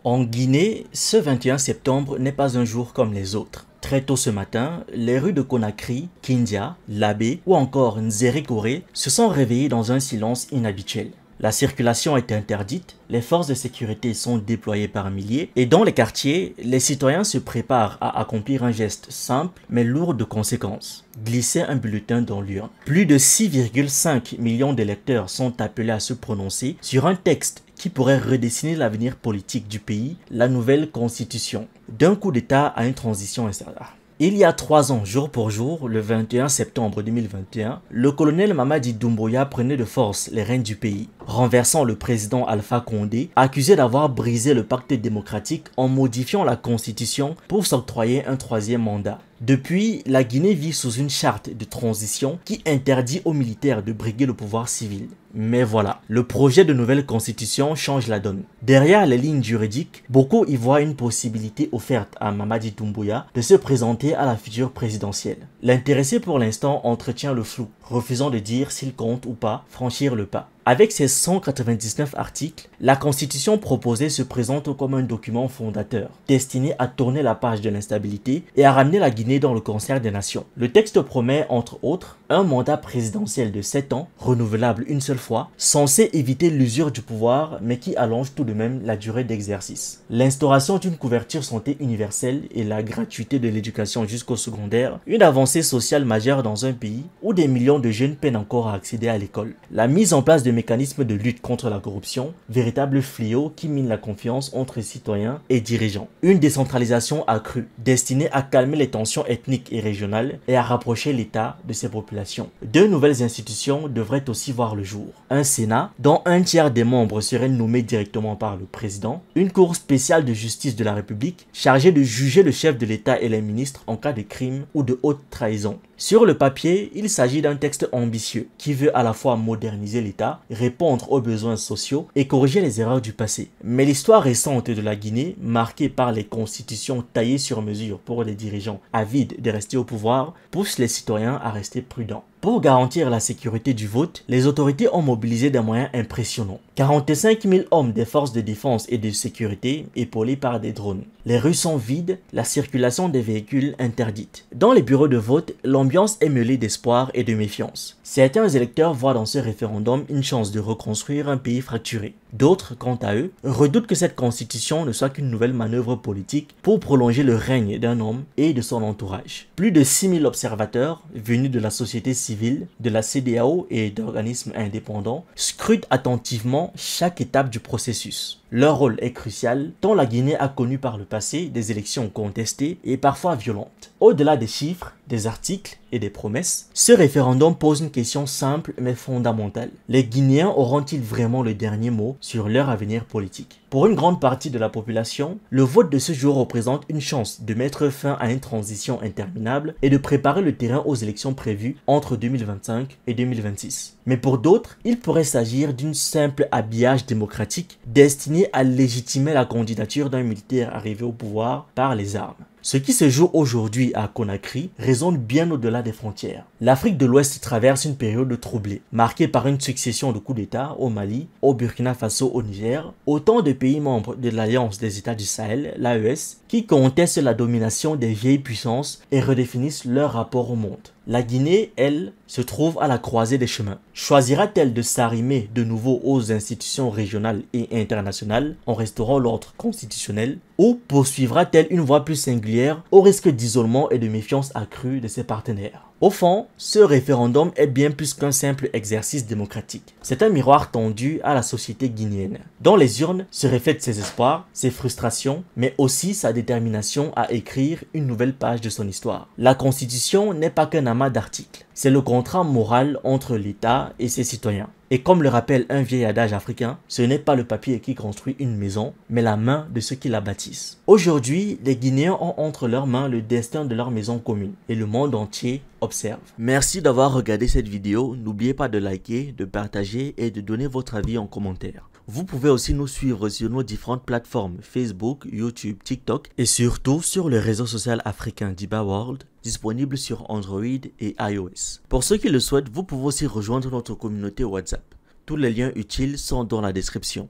En Guinée, ce 21 septembre n'est pas un jour comme les autres. Très tôt ce matin, les rues de Conakry, Kindia, Labé ou encore Nzérékoré se sont réveillées dans un silence inhabituel. La circulation est interdite, les forces de sécurité sont déployées par milliers et dans les quartiers, les citoyens se préparent à accomplir un geste simple mais lourd de conséquences. Glisser un bulletin dans l'urne. Plus de 6,5 millions d'électeurs sont appelés à se prononcer sur un texte qui pourrait redessiner l'avenir politique du pays, la nouvelle constitution. D'un coup d'État à une transition installée. Il y a 3 ans, jour pour jour, le 21 septembre 2021, le colonel Mamadi Doumbouya prenait de force les rênes du pays, renversant le président Alpha Condé, accusé d'avoir brisé le pacte démocratique en modifiant la constitution pour s'octroyer un 3e mandat. Depuis, la Guinée vit sous une charte de transition qui interdit aux militaires de briguer le pouvoir civil. Mais voilà, le projet de nouvelle constitution change la donne. Derrière les lignes juridiques, beaucoup y voient une possibilité offerte à Mamadi Doumbouya de se présenter à la future présidentielle. L'intéressé pour l'instant entretient le flou, refusant de dire s'il compte ou pas franchir le pas. Avec ses 199 articles, la constitution proposée se présente comme un document fondateur, destiné à tourner la page de l'instabilité et à ramener la Guinée dans le concert des nations. Le texte promet, entre autres, un mandat présidentiel de 7 ans, renouvelable une seule fois, censé éviter l'usure du pouvoir, mais qui allonge tout de même la durée d'exercice. L'instauration d'une couverture santé universelle et la gratuité de l'éducation jusqu'au secondaire, une avancée sociale majeure dans un pays où des millions de jeunes peinent encore à accéder à l'école. La mise en place de mécanismes de lutte contre la corruption, véritable fléau qui mine la confiance entre citoyens et dirigeants. Une décentralisation accrue, destinée à calmer les tensions ethniques et régionales et à rapprocher l'État de ses populations. 2 nouvelles institutions devraient aussi voir le jour. Un Sénat, dont un tiers des membres seraient nommés directement par le président. Une Cour spéciale de justice de la République, chargée de juger le chef de l'État et les ministres en cas de crime ou de haute trahison. Sur le papier, il s'agit d'un texte ambitieux qui veut à la fois moderniser l'État, répondre aux besoins sociaux et corriger les erreurs du passé. Mais l'histoire récente de la Guinée, marquée par les constitutions taillées sur mesure pour les dirigeants avides de rester au pouvoir, pousse les citoyens à rester prudents. Pour garantir la sécurité du vote, les autorités ont mobilisé des moyens impressionnants. 45 000 hommes des forces de défense et de sécurité épaulés par des drones. Les rues sont vides, la circulation des véhicules interdite. Dans les bureaux de vote, l'ambiance est mêlée d'espoir et de méfiance. Certains électeurs voient dans ce référendum une chance de reconstruire un pays fracturé. D'autres, quant à eux, redoutent que cette constitution ne soit qu'une nouvelle manœuvre politique pour prolonger le règne d'un homme et de son entourage. Plus de 6 000 observateurs, venus de la société civile, de la CEDEAO et d'organismes indépendants, scrutent attentivement chaque étape du processus. Leur rôle est crucial, tant la Guinée a connu par le passé des élections contestées et parfois violentes. Au-delà des chiffres, des articles et des promesses, ce référendum pose une question simple mais fondamentale. Les Guinéens auront-ils vraiment le dernier mot sur leur avenir politique? Pour une grande partie de la population, le vote de ce jour représente une chance de mettre fin à une transition interminable et de préparer le terrain aux élections prévues entre 2025 et 2026. Mais pour d'autres, il pourrait s'agir d'un simple habillage démocratique destiné à légitimer la candidature d'un militaire arrivé au pouvoir par les armes. Ce qui se joue aujourd'hui à Conakry résonne bien au-delà des frontières. L'Afrique de l'Ouest traverse une période troublée, marquée par une succession de coups d'État au Mali, au Burkina Faso, au Niger, autant de pays membres de l'Alliance des États du Sahel, l'AES, qui contestent la domination des vieilles puissances et redéfinissent leur rapport au monde. La Guinée, elle, se trouve à la croisée des chemins. Choisira-t-elle de s'arrimer de nouveau aux institutions régionales et internationales en restaurant l'ordre constitutionnel ou poursuivra-t-elle une voie plus singulière au risque d'isolement et de méfiance accrue de ses partenaires? Au fond, ce référendum est bien plus qu'un simple exercice démocratique. C'est un miroir tendu à la société guinéenne. Dans les urnes se reflètent ses espoirs, ses frustrations, mais aussi sa détermination à écrire une nouvelle page de son histoire. La Constitution n'est pas qu'un amas d'articles. C'est le contrat moral entre l'État et ses citoyens. Et comme le rappelle un vieil adage africain, ce n'est pas le papier qui construit une maison, mais la main de ceux qui la bâtissent. Aujourd'hui, les Guinéens ont entre leurs mains le destin de leur maison commune et le monde entier observe. Merci d'avoir regardé cette vidéo. N'oubliez pas de liker, de partager et de donner votre avis en commentaire. Vous pouvez aussi nous suivre sur nos différentes plateformes Facebook, YouTube, TikTok et surtout sur le réseau social africain Diba World, disponible sur Android et iOS. Pour ceux qui le souhaitent, vous pouvez aussi rejoindre notre communauté WhatsApp. Tous les liens utiles sont dans la description.